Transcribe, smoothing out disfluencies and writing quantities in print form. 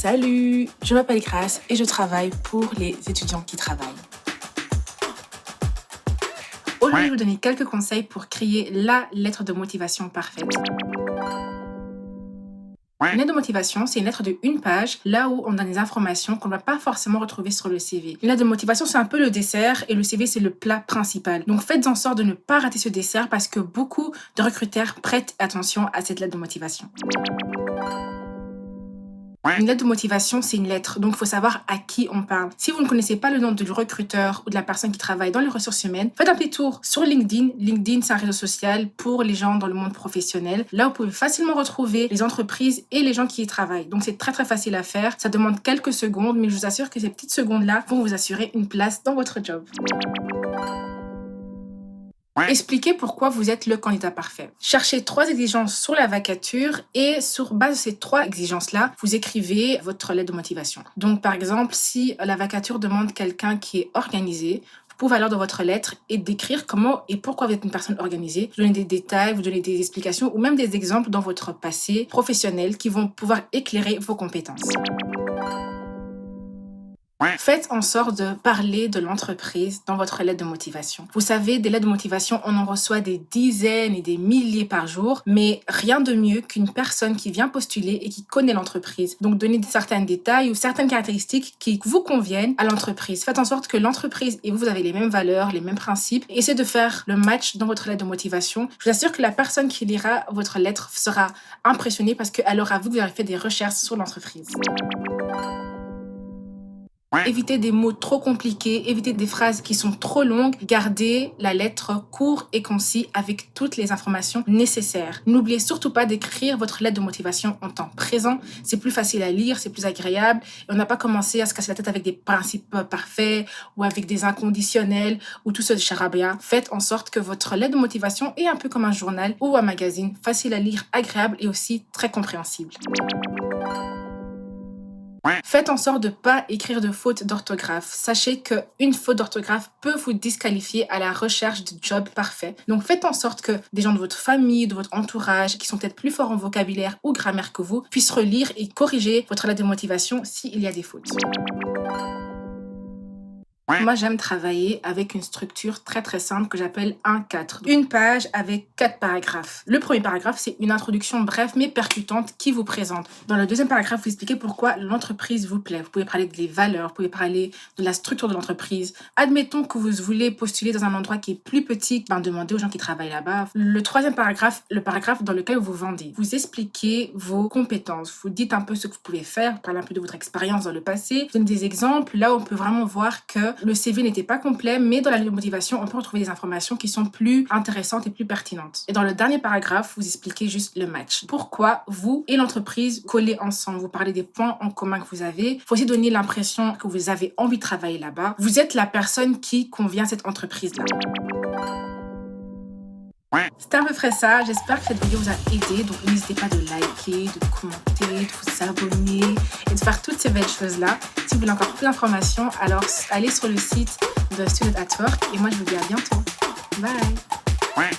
Salut, je m'appelle Grace et je travaille pour les étudiants qui travaillent. Aujourd'hui, je vais vous donner quelques conseils pour créer la lettre de motivation parfaite. Une lettre de motivation, c'est une lettre de 1 page, là où on donne des informations qu'on ne va pas forcément retrouver sur le CV. Une lettre de motivation, c'est un peu le dessert et le CV, c'est le plat principal. Donc faites en sorte de ne pas rater ce dessert parce que beaucoup de recruteurs prêtent attention à cette lettre de motivation. Une lettre de motivation, c'est une lettre, donc il faut savoir à qui on parle. Si vous ne connaissez pas le nom du recruteur ou de la personne qui travaille dans les ressources humaines, faites un petit tour sur LinkedIn. LinkedIn, c'est un réseau social pour les gens dans le monde professionnel. Là, vous pouvez facilement retrouver les entreprises et les gens qui y travaillent. Donc, c'est très, très facile à faire. Ça demande quelques secondes, mais je vous assure que ces petites secondes-là vont vous assurer une place dans votre job. Expliquez pourquoi vous êtes le candidat parfait. Cherchez 3 exigences sur la vacature et sur base de ces 3 exigences-là, vous écrivez votre lettre de motivation. Donc, par exemple, si la vacature demande quelqu'un qui est organisé, vous pouvez alors dans votre lettre et décrire comment et pourquoi vous êtes une personne organisée. Vous donnez des détails, vous donnez des explications ou même des exemples dans votre passé professionnel qui vont pouvoir éclairer vos compétences. Faites en sorte de parler de l'entreprise dans votre lettre de motivation. Vous savez, des lettres de motivation, on en reçoit des dizaines et des milliers par jour, mais rien de mieux qu'une personne qui vient postuler et qui connaît l'entreprise. Donc, donnez certains détails ou certaines caractéristiques qui vous conviennent à l'entreprise. Faites en sorte que l'entreprise et vous avez les mêmes valeurs, les mêmes principes, et essayez de faire le match dans votre lettre de motivation. Je vous assure que la personne qui lira votre lettre sera impressionnée parce qu'elle aura vu que vous avez fait des recherches sur l'entreprise. Évitez des mots trop compliqués, évitez des phrases qui sont trop longues. Gardez la lettre courte et concis avec toutes les informations nécessaires. N'oubliez surtout pas d'écrire votre lettre de motivation en temps présent. C'est plus facile à lire, c'est plus agréable. Et on n'a pas commencé à se casser la tête avec des principes parfaits ou avec des inconditionnels ou tout ce charabia. Faites en sorte que votre lettre de motivation est un peu comme un journal ou un magazine, facile à lire, agréable et aussi très compréhensible. Faites en sorte de ne pas écrire de fautes d'orthographe. Sachez qu'une faute d'orthographe peut vous disqualifier à la recherche du job parfait. Donc faites en sorte que des gens de votre famille, de votre entourage, qui sont peut-être plus forts en vocabulaire ou grammaire que vous, puissent relire et corriger votre lettre de motivation s'il y a des fautes. Moi, j'aime travailler avec une structure très très simple que j'appelle 1-4. 1 page avec 4 paragraphes. Le premier paragraphe, c'est une introduction brève mais percutante qui vous présente. Dans le deuxième paragraphe, vous expliquez pourquoi l'entreprise vous plaît. Vous pouvez parler des valeurs, vous pouvez parler de la structure de l'entreprise. Admettons que vous voulez postuler dans un endroit qui est plus petit, demandez aux gens qui travaillent là-bas. Le troisième paragraphe, le paragraphe dans lequel vous vendez. Vous expliquez vos compétences. Vous dites un peu ce que vous pouvez faire, vous parlez un peu de votre expérience dans le passé. Vous donnez des exemples. Là, on peut vraiment voir que le CV n'était pas complet, mais dans la lettre de motivation, on peut retrouver des informations qui sont plus intéressantes et plus pertinentes. Et dans le dernier paragraphe, vous expliquez juste le match. Pourquoi vous et l'entreprise collez ensemble. Vous parlez des points en commun que vous avez. Il faut aussi donner l'impression que vous avez envie de travailler là-bas. Vous êtes la personne qui convient à cette entreprise-là. C'était à peu près ça. J'espère que cette vidéo vous a aidé. Donc, n'hésitez pas de liker, de commenter, de vous abonner et de faire toutes ces belles choses-là. Si vous voulez encore plus d'informations, alors allez sur le site de Student at Work. Et moi, je vous dis à bientôt. Bye!